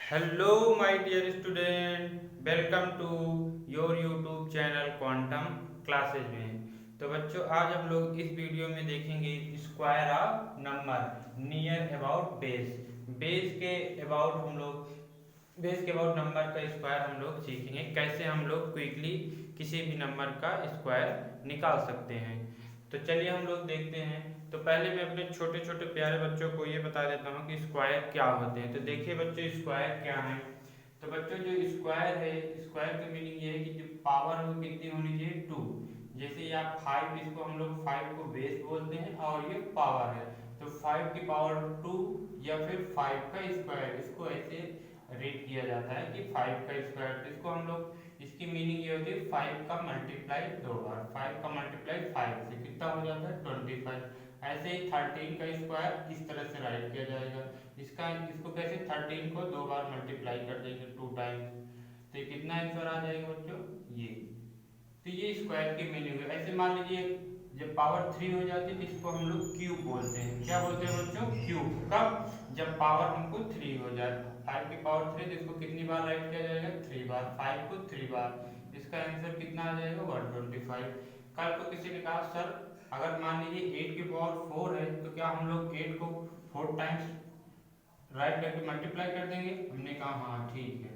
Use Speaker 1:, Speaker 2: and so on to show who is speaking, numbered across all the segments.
Speaker 1: Hello my dear student, welcome to your YouTube channel Quantum Classes में। तो बच्चों, आज हम लोग इस वीडियो में देखेंगे square of number near about base. Base के अबाउट हम लोग बेस के अबाउट नंबर का स्क्वायर हम लोग सीखेंगे, कैसे हम लोग क्विकली किसी भी नंबर का स्क्वायर निकाल सकते हैं। तो चलिए हम लोग देखते हैं। तो पहले मैं अपने छोटे छोटे प्यारे बच्चों को ये बता देता हूँ कि स्क्वायर क्या होते हैं। तो देखिए बच्चों, स्क्वायर क्या है। तो बच्चों, जो स्क्वायर है, स्क्वायर का मीनिंग ये है कि जो पावर है वो कितनी होनी चाहिए, टू। जैसे ये आप फाइव, इसको हम लोग फाइव को बेस बोलते हैं और ये पावर है। तो फाइव की पावर टू या फिर फाइव का स्क्वायर, इसको ऐसे रीड किया जाता है कि फाइव का स्क्वायर। तो इसको हम लोग, इसकी मीनिंग ये होती है फाइव का मल्टीप्लाई दो बार। फाइव का मल्टीप्लाई फाइव से कितना हो जाता है, 25। ऐसे ही 13 का स्क्वायर इस तरह से राइट किया जाएगा। इसको कैसे, 13 को दो बार मल्टीप्लाई कर देंगे, टू टाइम्स। तो ये कितना आंसर आ जाएगा बच्चों, ये। तो ये स्क्वायर की मीनिंग है। ऐसे मान लीजिए जब पावर थ्री हो जाती है तो इसको हम लोग क्यूब बोलते हैं। क्या बोलते हैं बच्चों, क्यूब। कब, जब पावर हमको थ्री हो जाए। फाइव की पावर थ्री, तो इसको कितनी बार राइट किया जाएगा, थ्री बार। फाइव को थ्री बार, इसका आंसर कितना आ जाएगा, 125। कल को किसी ने कहा सर, अगर मान लीजिए एट की पावर फोर है तो क्या हम लोग एट को फोर टाइम्स राइट करके मल्टीप्लाई कर देंगे। हमने कहा हाँ ठीक है।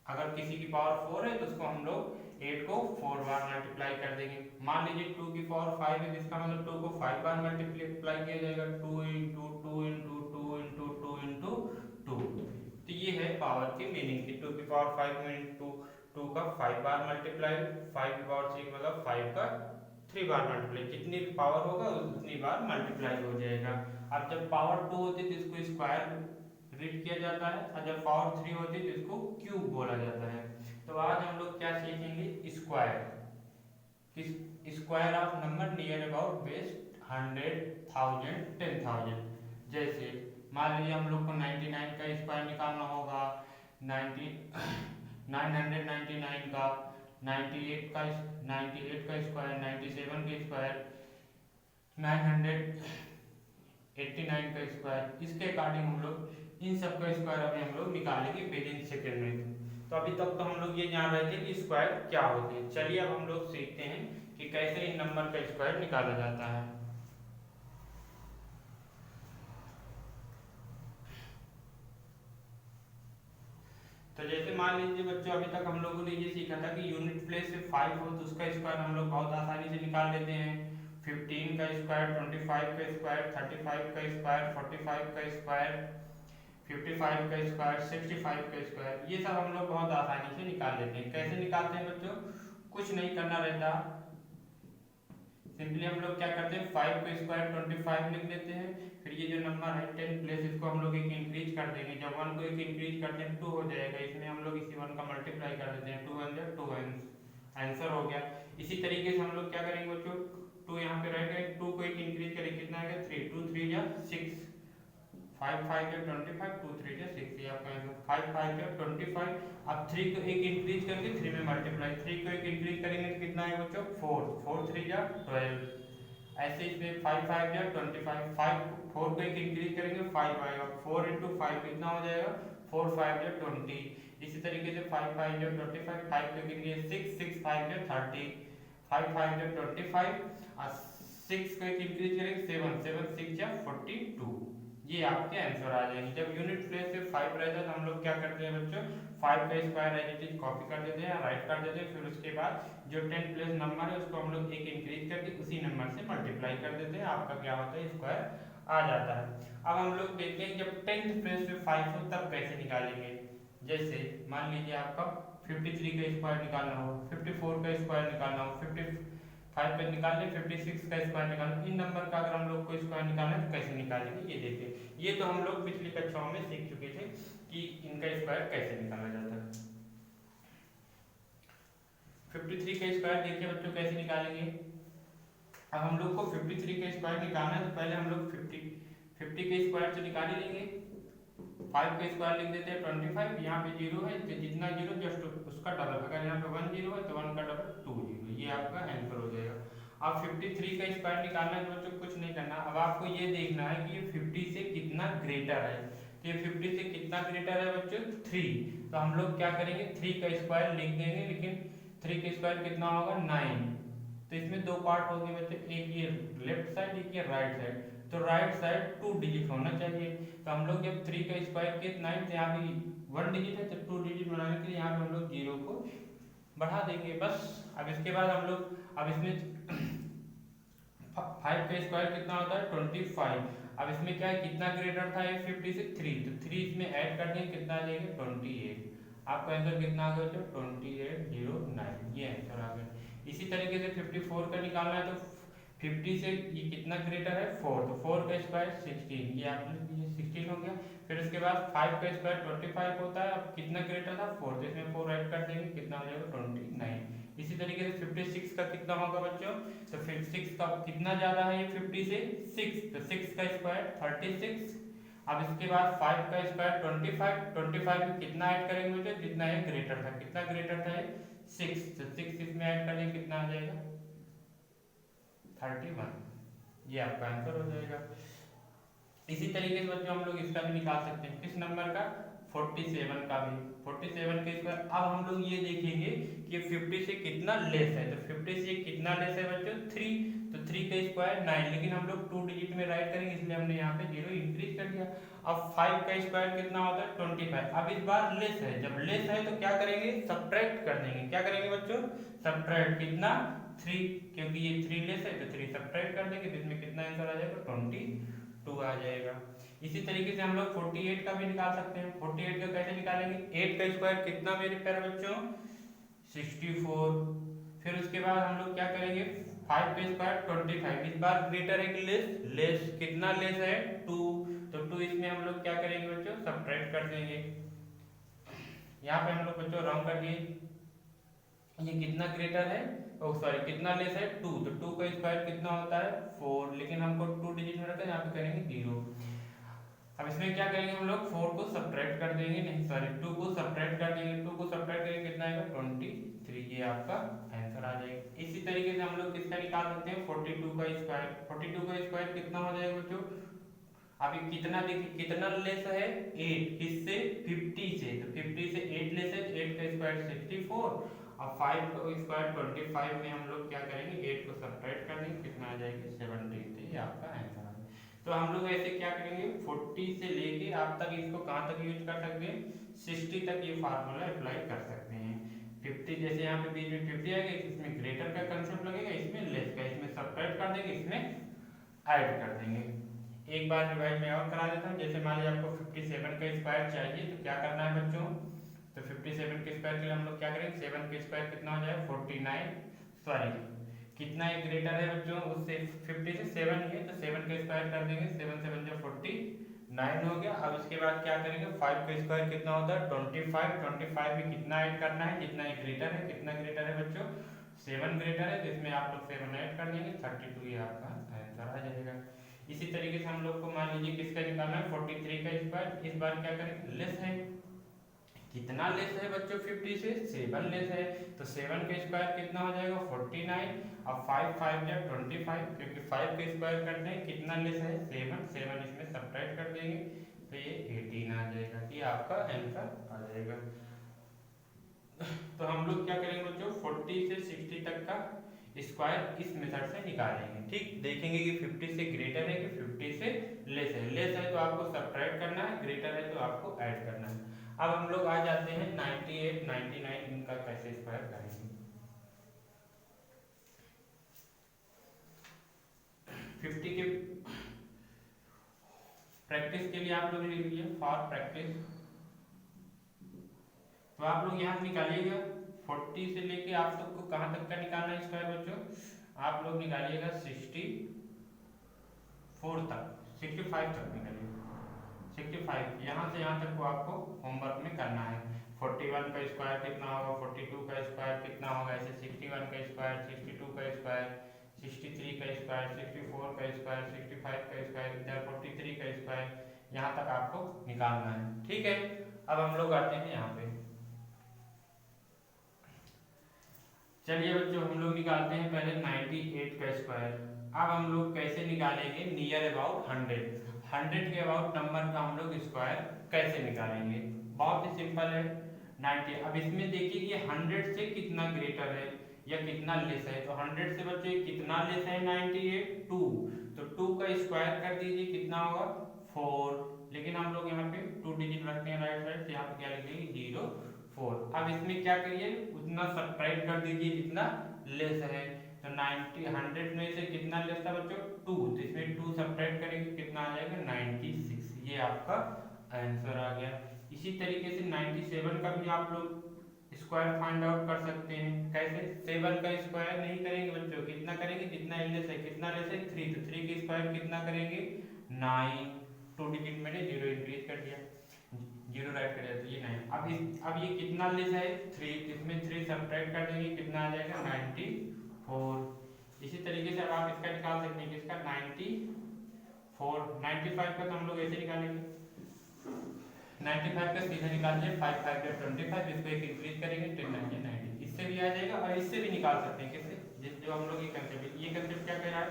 Speaker 1: अगर किसी की पावर फोर है तो उसको हम लोग एट को फोर बार मल्टीप्लाई कर देंगे। मान लीजिए टू की पावर फाइव है, जिसका मतलब टू को फाइव बार मल्टीप्लाई किया जाएगा, two into two into two into two into two. तो ये है पावर की मीनिंग कि टू की पावर फाइव इंटू टू का फाइव बार मल्टीप्लाई, फाइव की पावर थ्री मतलब फाइव का थ्री बार मल्टीप्लाई। जितनी पावर होगा उतनी बार मल्टीप्लाई हो जाएगा। अब जब पावर टू होती है तो इसको स्क्वायर रीड किया जाता है, और जब पावर थ्री होती है तो इसको क्यूब बोला जाता है। तो आज हम लोग क्या सीखेंगे, स्क्वायर। किस square of number near about base 100,000 10,000। जैसे मान लीजिए हम लोग को 99 का स्क्वायर निकालना होगा, 90 999 का, 98 का, 98 का स्क्वायर, 97 का स्क्वायर, 989 का स्क्वायर। इसके अकॉर्डिंग हम लोग इन सब का स्क्वायर अभी हम लोग निकालेंगे विद इन सेकेंड में। तो अभी तक तो हम लोग ये जान रहे थे कि स्क्वायर क्या होते हैं। चलिए अब हम लोग सीखते हैं कि कैसे इन नंबर का स्क्वायर निकाला जाता है। तो जैसे मान लीजिए बच्चों, अभी तक हम लोगों ने ये सीखा था कि यूनिट प्लेस से फाइव हो तो उसका स्क्वायर हम लोग बहुत आसानी से निकाल लेते हैं। 15 का स्क्वायर, 25 का स्क्वायर, 35 का स्क्वायर, 45 का स्क्वायर, 55 का स्क्वायर, 65 का स्क्वायर, ये सब हम लोग बहुत आसानी से निकाल लेते हैं। कैसे निकालते हैं बच्चों, कुछ नहीं करना रहता। सिंपली हम लोग क्या करते हैं, 5 का स्क्वायर 25 लिख देते हैं। फिर ये जो नंबर है 10 प्लेस, इसको हम लोग एक इंक्रीज कर देंगे। जब 1 को एक इंक्रीज करते हैं 2 हो जाएगा, इसमें हम लोग इसी 1 का मल्टीप्लाई कर देते हैं, 2 1 जा 2 आंसर हो गया। इसी तरीके से हम लोग क्या करेंगे बच्चों, 2 यहाँ पे रहेगा, 2 को एक इंक्रीज करेंगे, कितना आएगा 3, 2 3 जा 6, 5 5 जा 25, 2 3 जा 6, ये आपका आंसर। 5 5 जा 25। अब 3 को एक इंक्रीज करके 3 में मल्टीप्लाई, 3 को एक इंक्रीज करेंगे तो कितना है बच्चों, 4, 4 3 जा 12। ऐसे इसमें 5 5 जा 25, 5 4 को एक इंक्रीज करेंगे 5 आएगा, 4 इंटू 5 कितना हो जाएगा, 4 5 जा 20। इसी तरीके से 5 5 जा 25, 5 को एक इंक्रीज 6 6 5 जा 30, 5 5 जा 25, और 6 को एक इंक्रीज करेंगे 7 7 6 जा 42। ये आपके आंसर आ जाएंगे। जब यूनिट प्लेस पे 5 रहता है तो हम लोग क्या करते हैं बच्चों, 5 का square as it is copy कर देते हैं, राइट कर देते हैं। फिर उसके बाद जो 10 प्लेस नंबर है उसको हम लोग एक इंक्रीज करके उसी नंबर से मल्टीप्लाई कर देते हैं। आपका क्या होता है, स्क्वायर आ जाता है। अब हम लोग देखते हैं जब 10th प्लेस पे 5 हो तब कैसे निकालेंगे। जैसे मान लीजिए आपका 53 का स्क्वायर निकालना हो, 54 का स्क्वायर निकालना हो, 55 पे निकाल ले, 56 का स्क्वायर निकालना। इन नंबर का अगर हम लोग को स्क्वायर निकालना है तो कैसे निकालेंगे ये देखते हैं। ये तो हम लोग पिछली कक्षाओं में सीख चुके थे कि इनका स्क्वायर कैसे निकाला जाता है। 53 का स्क्वायर देखिए बच्चों कैसे निकालेंगे। अब हम लोग को 53 का स्क्वायर निकालना है तो पहले हम लोग 50 के स्क्वायर से निकाल ही लेंगे। 5 का स्क्वायर लिख देते हैं 25, यहाँ पे जीरो है तो जितना जीरो जस्ट उसका डबल, अगर यहाँ पे 1 जीरो है तो 1 का डबल 2 जीरो, ये आपका आंसर हो जाएगा। अब 53 का स्क्वायर निकालना है तो बच्चों कुछ नहीं करना, अब आपको ये देखना है कि ये 50 से कितना ग्रेटर है। तो ये 50 से कितना ग्रेटर है बच्चों 3। तो हम लोग क्या करेंगे 3 का स्क्वायर लिख देंगे, लेकिन 3 का स्क्वायर कितना होगा 9। तो इसमें दो पार्ट हो गए बच्चों, एक ये लेफ्ट साइड एक ये राइट साइड। तो राइट साइड 2 डिजिट होना चाहिए। तो हम लोग जब 3 का स्क्वायर किया 9, तो यहाँ भी 1 डिजिट है, तो 2 डिजिट बनाने के लिए यहाँ पे हम लोग 0 को बढ़ा देंगे बस। अब इसके बाद हम लोग अब इसमें 5 का स्क्वायर कितना होता है 25। अब इसमें क्या है कितना ग्रेटर था ये 50 से 3, तो 3 इसमें ऐड कर देंगे, कितना आ जाएगा 28। आपका आंसर कितना आ गया बच्चों 2809, ये आंसर आ गया। इसी तरीके से 54 का निकालना है, तो 50 से ये कितना ग्रेटर है 4, तो 4 का स्क्वायर 16, ये आपने 16 हो गया। फिर उसके बाद 5 का स्क्वायर 25 होता है, अब कितना ग्रेटर था 4, तो इसमें 4 ऐड कर देंगे, कितना हो जाएगा 29। इसी तरीके से 56 का कितना होगा बच्चों, तो 56 का कितना ज्यादा है ये 50 से 6, तो 6 का स्क्वायर 36। अब इसके बाद 5 का स्क्वायर 25 में कितना ऐड करेंगे बच्चों, जितना ये ग्रेटर था, कितना ग्रेटर था ये 6, तो 6 इसमें ऐड करेंगे, कितना आ जाएगा 31, ये आपका आंसर हो जाएगा। इसी तरीके से बच्चों हम लोग इसका भी निकाल सकते हैं, किस नंबर का 47 का भी। 47 के स्क्वायर, अब हम लोग ये देखेंगे कि 50 से कितना लेस है, तो 50 से कितना लेस है बच्चों 3, तो 3 का स्क्वायर 9, लेकिन हम लोग 2 डिजिट में राइट करेंगे, इसलिए हमने यहाँ पे 0 इंक्रीज कर दिया। अब 5 का स्क्वायर कितना होता है 25। अब इस बार लेस है, जब लेस है तो क्या करेंगे सब्ट्रैक्ट कर देंगे, क्या करेंगे बच्चों सब्ट्रैक्ट, कितना 3, क्योंकि ये 3 लेस है तो 3 सब्ट्रैक्ट कर देंगे, तो इसमें कितना आंसर आ जाएगा 22 आ जाएगा। इसी तरीके से हम लोग 48 का भी निकाल सकते हैं। 48 का कैसे निकालेंगे, 8 का स्क्वायर कितना मेरे प्यारे बच्चों 64। फिर उसके बाद हम लोग क्या करेंगे 5 का स्क्वायर 25, इस बार ग्रेटर है कि लेस, लेस कितना लेस है 2, तो 2 इसमें हम लोग क्या करेंगे बच्चों सब्ट्रैक्ट कर देंगे। यहाँ पे हम लोग बच्चों रॉन्ग कर दिए, ये कितना ग्रेटर है सॉरी कितना लेस है 2, तो 2 का स्क्वायर कितना होता है 4, लेकिन हमको 2 डिजिट में रखा है, यहाँ पे करेंगे 0। अब इसमें क्या करेंगे हम लोग 4 को सब्ट्रैक्ट कर देंगे, नहीं सॉरी 2 को सब्ट्रैक्ट कर देंगे, 2 को सब्ट्रैक्ट करेंगे कितना आएगा 23, ये आपका आंसर आ जाएगा। इसी तरीके से हम लोग किसका निकाल सकते हैं 42 का स्क्वायर। 42 का स्क्वायर कितना हो जाएगा बच्चों, अभी कितना देखिए कितना लेस है 8, किससे 50 से, तो 50 से 8 लेस है, 8 का स्क्वायर 64। अब 5 का स्क्वायर 25 में हम लोग क्या करेंगे 8 को सब्ट्रैक्ट कर देंगे, कितना आ जाएगा 70, ये आपका आंसर है। तो हम लोग ऐसे क्या करेंगे 40 से लेके आप तक इसको कहाँ तक यूज कर सकते हैं 60 तक ये फार्मूला अप्लाई कर सकते हैं। 50 जैसे यहाँ पे बीच में 50 आएगा, इसमें ग्रेटर का कंसेप्ट लगेगा, इसमें लेस का, इसमें सब्ट्रैक्ट कर देंगे, इसमें ऐड कर देंगे। एक बार रिवाइज में और करा देता हूँ, जैसे मान लीजिए आपको 57 का स्क्वायर चाहिए, तो क्या करना है बच्चों, तो 57 के स्क्वायर के लिए हम लोग क्या करेंगे 7 के स्क्वायर कितना हो जाएगा 49, सॉरी कितना एक ग्रेटर है बच्चों उससे 50 से 7 ही है, तो 7 का स्क्वायर कर देंगे, 7 7 जो 49 हो गया। अब इसके बाद क्या करेंगे 5 का स्क्वायर कितना होता है 25 में कितना ऐड करना है, जितना एक ग्रेटर है, कितना ग्रेटर है बच्चों 7 ग्रेटर है, तो इसमें आप लोग 7 ऐड कर देंगे 32, ये आपका आंसर आ जाएगा। इसी तरीके से हम लोग को मान लीजिए किसका निकालना है 43 का स्क्वायर, इस बार क्या करेंगे लेस है, कितना लेस है बच्चों 50 से 7 लेस है, तो 7 का स्क्वायर कितना हो जाएगा 49। अब 5 5 या 25, क्योंकि 5 का स्क्वायर करते हैं कितना लेस है 7, 7 इसमें सब्ट्रैक्ट कर देंगे, तो ये 18 आ जाएगा, ये आपका आंसर आ जाएगा। तो हम लोग क्या करेंगे बच्चों 40 से 60 तक का स्क्वायर इस मेथड से निकालेंगे, ठीक। देखेंगे कि 50 से ग्रेटर है कि 50 से लेस है, लेस है तो आपको सब्ट्रैक्ट करना है, ग्रेटर है तो आपको ऐड करना है। अब हम लोग आ जाते हैं 98 99, इनका कैसे स्क्वायर करेंगे। 50 के प्रैक्टिस के लिए आप लोग लिख लीजिए फॉर प्रैक्टिस, तो आप लोग यहाँ निकालिएगा 40 से लेके आप सबको कहाँ तक का निकालना है स्क्वायर बच्चों, आप लोग निकालिएगा 64 तक, 65 तक निकालिए, 65 यहाँ से यहाँ तक को आपको होमवर्क में करना है। 41 का स्क्वायर कितना होगा, 42 का स्क्वायर कितना होगा, ऐसे 61 का स्क्वायर, 62 का स्क्वायर, 63 का स्क्वायर, 64 का स्क्वायर, 65 का स्क्वायर, इधर 43 का स्क्वायर, यहाँ तक आपको निकालना है, ठीक है। अब हम लोग आते हैं यहाँ पे, चलिए बच्चों हम लोग निकालते हैं पहले 98 का स्क्वायर। अब हम लोग कैसे निकालेंगे नियर अबाउट 100, 100 के अबाउट नंबर का हम लोग स्क्वायर कैसे निकालेंगे। बहुत ही सिंपल है। 90, अब इसमें देखिए कि 100 से कितना ग्रेटर है या कितना लेस है। तो 100 से बच्चों कितना लेस है 98, 2, तो 2 का स्क्वायर कर दीजिए, कितना होगा 4। लेकिन हम लोग यहाँ पे 2 डिजिट रखते हैं राइट साइड, यहाँ पे क्या लिखेंगे 0, 4। अब इसमें क्या करिए, उतना सब्ट्रैक्ट कर दीजिए जितना लेस है। तो 90 100 में से कितना लेस था बच्चों 2, तो इसमें 2 सब्ट्रैक्ट करेंगे, कितना आ जाएगा 96। ये आपका आंसर आ गया। इसी तरीके से 97 का भी आप लोग स्क्वायर फाइंड आउट कर सकते हैं। कैसे, 7 का स्क्वायर नहीं करेंगे बच्चों, कितना करेंगे जितना लेस है, कितना लेस है 3, तो 3 का स्क्वायर कितना करेंगे 9, 2 डिजिट मैंने 0 इंक्रीज कर दिया, 0 राइट कर दिया, तो ये 9। अब ये कितना लेस है 3, इसमें 3 सब्ट्रैक्ट कर देंगे, कितना आ जाएगा 94। इसी तरीके से अब आप इसका निकाल सकते हैं, किसका 94। 95 का तो हम लोग ऐसे निकालेंगे, 95 का सीधा निकालिए 5 5 25, इसको एक इंक्रीज करेंगे 10 9 90, इससे भी आ जाएगा। और इससे भी निकाल सकते हैं, किससे, जो हम लोग ये कंसेप्ट क्या कह रहा है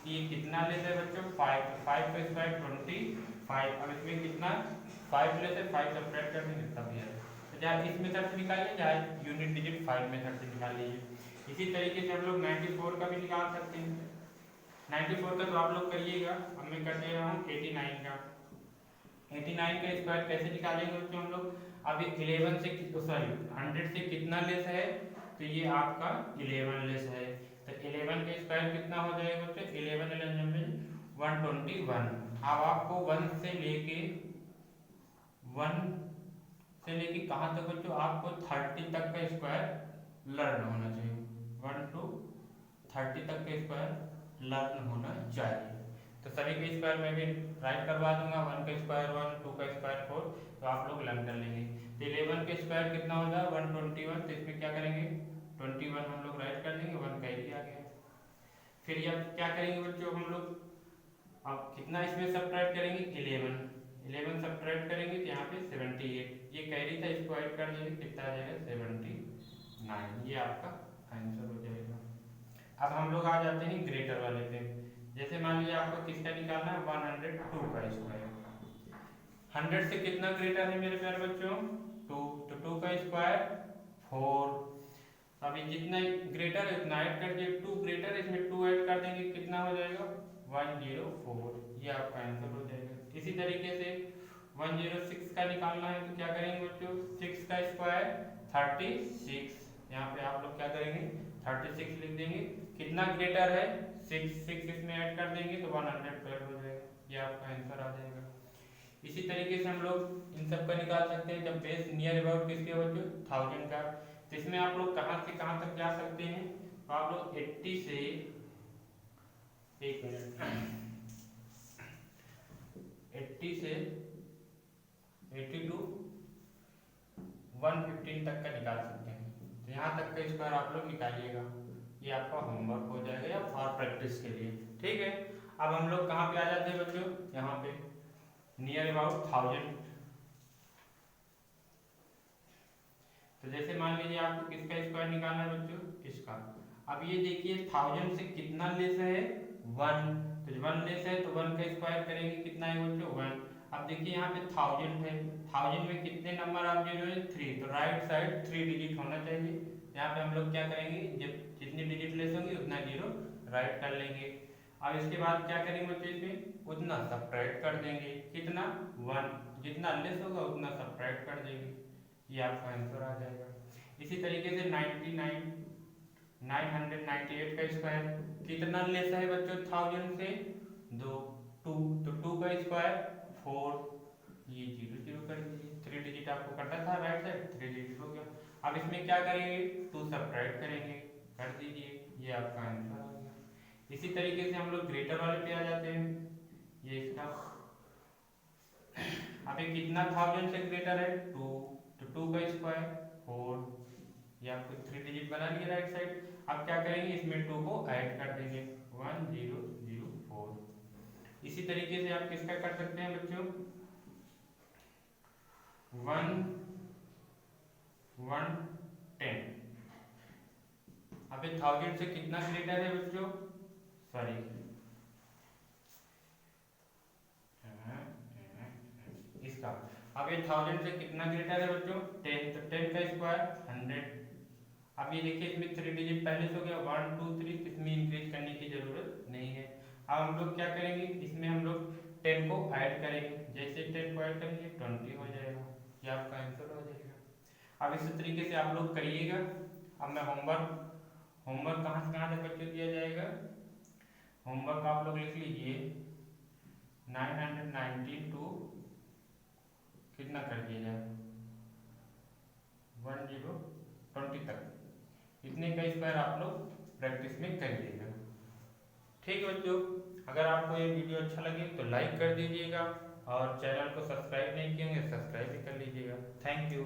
Speaker 1: कि ये कितना लेस है बच्चों 5, 5 का स्क्वायर 25। अब इसमें कितना 5 लेस है, 5 सब्ट्रैक्ट कर देंगे तब ये है। तो चाहे इस मेथड से निकालिए, चाहे यूनिट डिजिट 5 मेथड से निकाल लीजिए। इसी तरीके से हम लोग 94 का भी निकाल सकते हैं। 94 का तो आप लोग करिएगा, अब मैं कर दे रहा हूँ 89 का। 89 का स्क्वायर कैसे निकालेंगे बच्चों हम लोग, अभी 11 से सॉरी 100 से कितना लेस है, तो ये आपका 11 लेस है। तो 11 का स्क्वायर कितना हो जाएगा बच्चों, 11 11 में 121। अब आपको 1 से लेके कहाँ तक बच्चों, आपको 30 तक का स्क्वायर लर्न होना चाहिए। 1 to 30 तक का स्क्वायर लर्न होना चाहिए। तो सभी के स्क्वायर मैं भी राइट करवा दूंगा, 1 का स्क्वायर 1, 2 का स्क्वायर 4, तो आप लोग लर्न कर लेंगे। तो 11 के स्क्वायर कितना हो जाएगा 121, तो इसमें क्या करेंगे 21 हम लोग राइट कर देंगे, 1 का ही आ गया। फिर ये क्या करेंगे बच्चों हम लोग, अब कितना इसमें सब्ट्रैक्ट करेंगे 11 सब्ट्रैक्ट करेंगे तो यहाँ पे 78, ये कैरी था, इसको ऐड कर देंगे, कितना आ जाएगा 79। ये आपका आंसर हो जाएगा। अब हम लोग आ जाते हैं ग्रेटर वाले पे। जैसे मान लीजिए आपको किसका निकालना है 102 का स्क्वायर। 100 से कितना ग्रेटर है मेरे प्यारे बच्चों 2, तो 2 का स्क्वायर 4। अभी जितना ग्रेटर है उतना ऐड कर दिए, 2 ग्रेटर है इसमें 2 ऐड कर देंगे, कितना हो जाएगा 104। ये आपका आंसर हो जाएगा। इसी तरीके से 106 का निकालना है, तो क्या करेंगे बच्चों 6 का स्क्वायर 36। यहाँ पे आप लोग क्या करेंगे 36 लिख देंगे, कितना ग्रेटर है 6 इसमें ऐड कर देंगे तो 112 हो जाएगा। ये आपका आंसर आ जाएगा। इसी तरीके से हम लोग इन सब का निकाल सकते हैं, जब बेस नियर अबाउट किसके बच्चों 1000 का, तो इसमें आप लोग कहाँ से कहाँ तक जा सकते हैं, तो आप लोग 80 से 80 टू 115 तक का निकाल सकते हैं। तो यहाँ तक का स्क्वायर आप लोग निकालिएगा, ये आपका होमवर्क हो जाएगा या फॉर प्रैक्टिस के लिए, ठीक है। अब हम लोग कहाँ पे आ जाते हैं बच्चों, यहाँ पे नियर अबाउट 1000। तो जैसे मान लीजिए आपको किसका स्क्वायर निकालना है बच्चों, इसका। अब ये देखिए 1000 से कितना लेस है 1, तो 1 लेस है तो 1 का स्क्वायर करेंगे, कितना है बच्चों 1। अब देखिए यहाँ पे 1000 है, 1000 में कितने नंबर आप 0 है 3, तो राइट साइड 3 डिजिट होना चाहिए। यहाँ पे हम लोग क्या करेंगे, जब जितनी डिजिट लेस होंगी उतना 0 राइट कर लेंगे। अब इसके बाद क्या करेंगे बच्चों, इसमें उतना सब्ट्रैक्ट कर देंगे, कितना 1, जितना लेस होगा उतना सब्ट्रैक्ट कर देंगे, ये आपका आंसर आ जाएगा। इसी तरीके से 998 का स्क्वायर कितना लेस है बच्चों 1000 से 2, तो 2 का स्क्वायर 4, ये 0 0 कर दीजिए, 3 डिजिट आपको करना था राइट साइड, 3 डिजिट हो गया। अब इसमें क्या करेंगे 2 सब्ट्रैक्ट करेंगे, कर दीजिए, ये आपका आंसर आ गया। इसी तरीके से हम लोग ग्रेटर वाले पे आ जाते हैं, ये इसका। अभी कितना 1000 से ग्रेटर है 2, तो 2 का स्क्वायर 4, ये आपको 3 डिजिट बना लिया राइट साइड। अब क्या करेंगे इसमें 2 को ऐड कर देंगे 1004। इसी तरीके से आप किसका कर सकते हैं बच्चों 110। अब 1000 से कितना ग्रेटर है बच्चों, सॉरी अब ये 1000 से कितना ग्रेटर है बच्चों 10, तो 10 का स्क्वायर 100। अब ये देखिए इसमें 3 डिजिट पहले से हो गया 1 2 3, इसमें इंक्रीज करने की जरूरत नहीं है। अब हम लोग क्या करेंगे, इसमें हम लोग 10 को ऐड करेंगे, जैसे 10 को ऐड करेंगे 20 हो जाएगा, ये आपका आंसर हो जाएगा। अब इसी तरीके से आप लोग करिएगा। अब मैं होमवर्क कहाँ से कहाँ तक बच्चों दिया जाएगा, होमवर्क आप लोग लिख लीजिए 990 टू कितना कर दिया जाए 1020 तक, इतने का स्क्वायर आप लोग प्रैक्टिस में करिएगा। ठीक है बच्चों, अगर आपको ये वीडियो अच्छा लगे तो लाइक कर दीजिएगा और चैनल को सब्सक्राइब नहीं किए होंगे सब्सक्राइब भी कर लीजिएगा। Thank you.